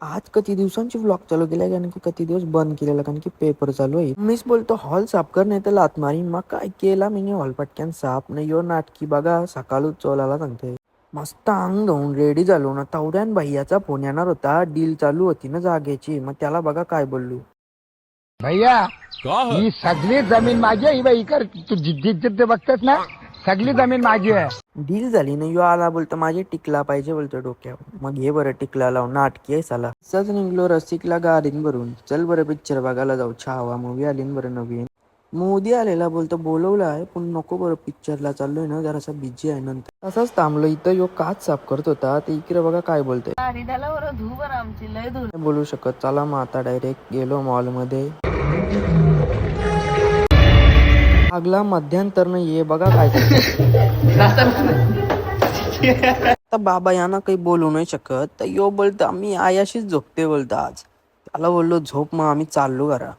आज किती दिवसांची व्लॉग चालू केलाय कारण की किती दिवस बंद केलेला कारण की पेपर चालू आहे. मीच बोलतो हॉल साफ कर नाही तर लात मारी. मग काय केला मी हॉल पटक्यान साफ नाही यो नाटकी बघा सकाळच चोलाला सांगते. मस्त अंग धुवून रेडी झालो ना तेवढ्यान भैयाचा फोन येणार होता. डील चालू होती ना जागेची. मग त्याला बघा काय बोललो. भैया ही सगळी जमीन माझी आहे. बाई कर तू जिद्द बघतोस ना सगळी जमीन माझी आहे. डील झाली ना यो आला बोलतो माझे टिकला पाहिजे बोलतो डोक्यावर. मग हे बरं टिकला लावून नाटकी आहे साला. असंच निघलो रसिकला गाडीन भरून. चल बरं पिक्चर बघायला जाऊ. छावा मूवी आली बरं नवीन. मोदी आलेला बोलतो बोलवलं आहे पण नको बरं पिक्चरला चाललोय ना जरासा बिझी आहे. नंतर तसाच थांबलो इथं यो काच साफ करत होता. ते इकडे बघा काय बोलतोय. बोलू शकत. चला मग आता डायरेक्ट गेलो मॉल मध्ये. लागला मध्यांतर न ये बघा काय आता बाबा यांना काही बोलू नाही शकत तर यो बोलतो आम्ही आयाशीच झोपते बोलतो आज. त्याला बोललो झोप मग आम्ही चाललो घरा.